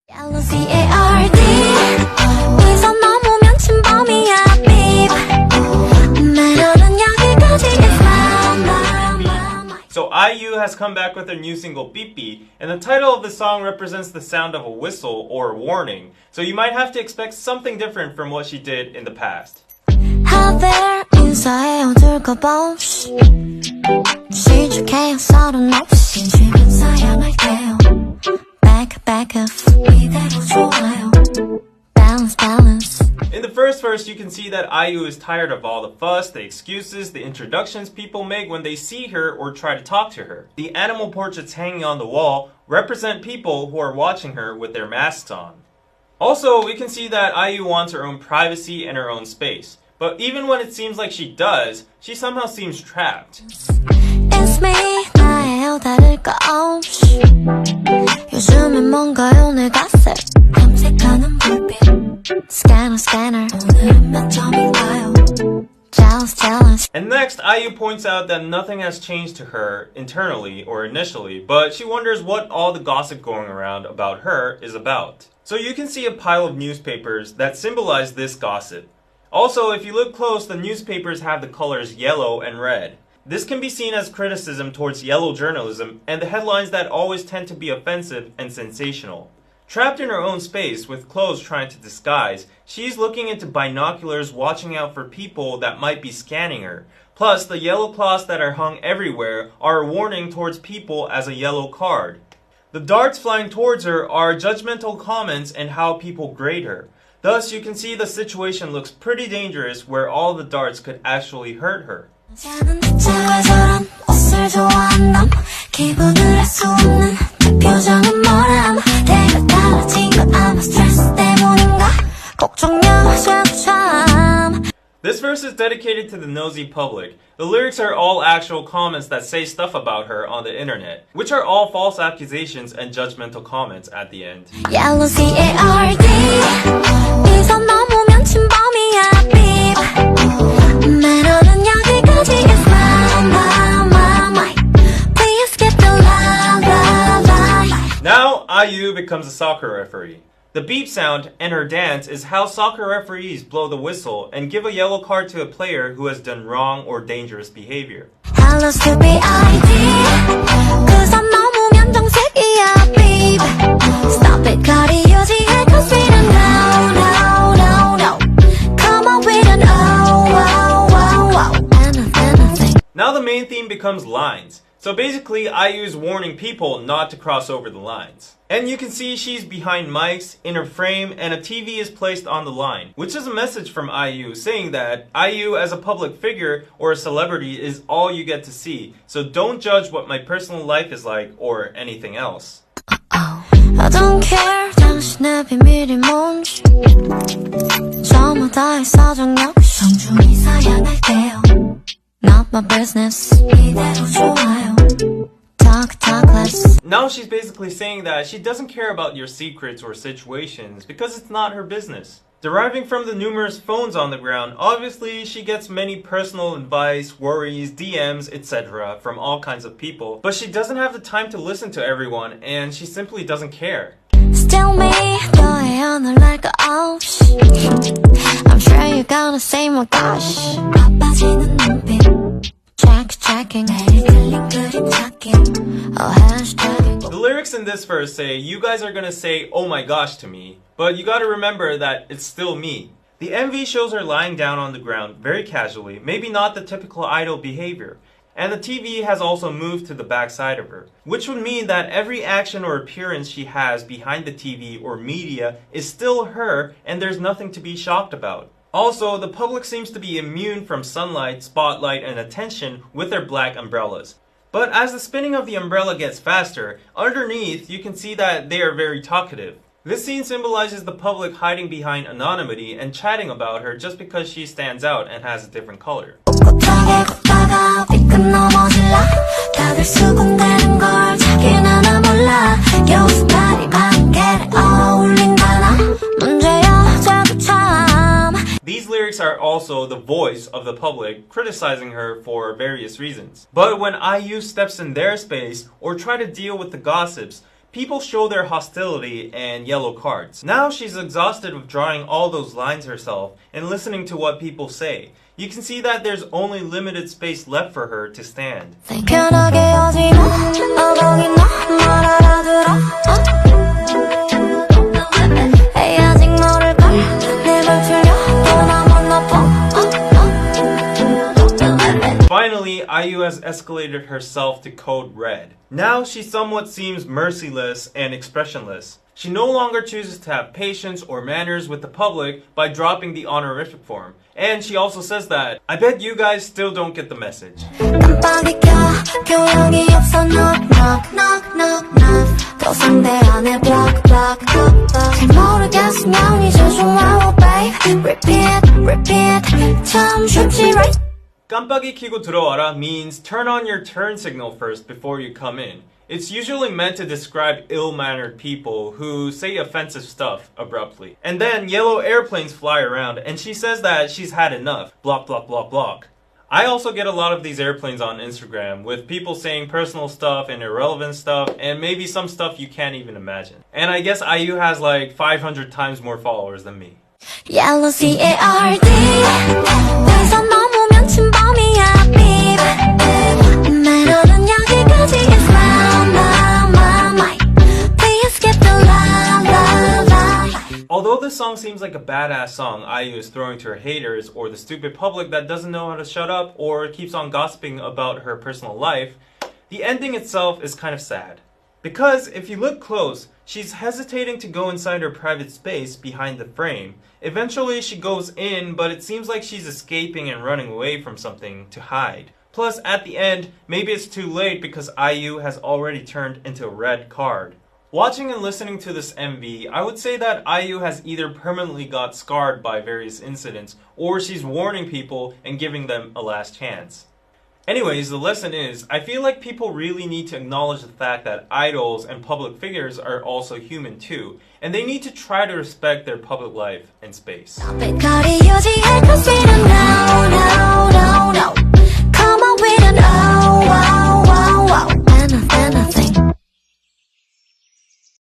So IU has come back with her new single Beep Beep, and the title of the song represents the sound of a whistle or a warning. So you might have to expect something different from what she did in the past. In the first verse, you can see that IU is tired of all the fuss, the excuses, the introductions people make when they see her or try to talk to her. The animal portraits hanging on the wall represent people who are watching her with their masks on. Also, we can see that IU wants her own privacy and her own space. But even when it seems like she does, she somehow seems trapped. It's me, 나예요, 다를 거 없이 요즘엔 뭔가요, 내 가슴 탐색하는 불빛 Scanner, 오늘은 몇 점인가요? Jealous. And next, IU points out that nothing has changed to her internally or initially, but she wonders what all the gossip going around about her is about. So you can see a pile of newspapers that symbolize this gossip. Also, if you look close, the newspapers have the colors yellow and red. This can be seen as criticism towards yellow journalism and the headlines that always tend to be offensive and sensational. Trapped in her own space with clothes trying to disguise, she's looking into binoculars watching out for people that might be scanning her. Plus, the yellow cloths that are hung everywhere are a warning towards people as a yellow card. The darts flying towards her are judgmental comments and how people grade her. Thus, you can see the situation looks pretty dangerous where all the darts could actually hurt her. This verse is dedicated to the nosy public. The lyrics are all actual comments that say stuff about her on the internet, which are all false accusations and judgmental comments at the end. Now, IU becomes a soccer referee. The beep sound and her dance is how soccer referees blow the whistle and give a yellow card to a player who has done wrong or dangerous behavior. Now the main theme becomes lines. So basically, IU is warning people not to cross over the lines. And you can see she's behind mics, in her frame, and a TV is placed on the line, which is a message from IU saying that IU as a public figure or a celebrity is all you get to see, so don't judge what my personal life is like or anything else. I don't care, 당신의 비밀이 뭔지 전부 다의 사정 역시 정중히 사양할게요. Not my business. 이대로 좋아요. Talk less. Now she's basically saying that she doesn't care about your secrets or situations because it's not her business. Deriving from the numerous phones on the ground, obviously she gets many personal advice, worries, DMs, etc. from all kinds of people, but she doesn't have the time to listen to everyone and she simply doesn't care. Still me, 너의 오늘 날 거 없이 I'm sure you're gonna say my gosh 바빠지는 눈빛 Checking The lyrics in this verse say, you guys are gonna say, oh my gosh to me, but you gotta remember that it's still me. The MV shows her lying down on the ground very casually, maybe not the typical idol behavior. And the TV has also moved to the back side of her, which would mean that every action or appearance she has behind the TV or media is still her and there's nothing to be shocked about. Also, the public seems to be immune from sunlight, spotlight, and attention with their black umbrellas. But as the spinning of the umbrella gets faster, underneath you can see that they are very talkative. This scene symbolizes the public hiding behind anonymity and chatting about her just because she stands out and has a different color. These lyrics are also the voice of the public criticizing her for various reasons. But when IU steps in their space or try to deal with the gossips, people show their hostility and yellow cards. Now she's exhausted of drawing all those lines herself and listening to what people say. You can see that there's only limited space left for her to stand. Finally, IU has escalated herself to code red. Now she somewhat seems merciless and expressionless. She no longer chooses to have patience or manners with the public by dropping the honorific form. And she also says that, I bet you guys still don't get the message. 깜빡이 켜고 들어와라 means turn on your turn signal first before you come in. It's usually meant to describe ill-mannered people who say offensive stuff abruptly. And then yellow airplanes fly around and she says that she's had enough. Block, block, block, block. I also get a lot of these airplanes on Instagram with people saying personal stuff and irrelevant stuff and maybe some stuff you can't even imagine. And I guess IU has like 500 times more followers than me. Yellow CARD 왼손 넘으면 침범이야 babe 매너는 여기까지 is my Please skip the la. Although this song seems like a badass song IU is throwing to her haters or the stupid public that doesn't know how to shut up or keeps on gossiping about her personal life, the ending itself is kind of sad. Because if you look close, she's hesitating to go inside her private space behind the frame. Eventually she goes in, but it seems like she's escaping and running away from something to hide. Plus, at the end, maybe it's too late because IU has already turned into a red card. Watching and listening to this MV, I would say that IU has either permanently got scarred by various incidents, or she's warning people and giving them a last chance. Anyways, the lesson is, I feel like people really need to acknowledge the fact that idols and public figures are also human too, and they need to try to respect their public life and space.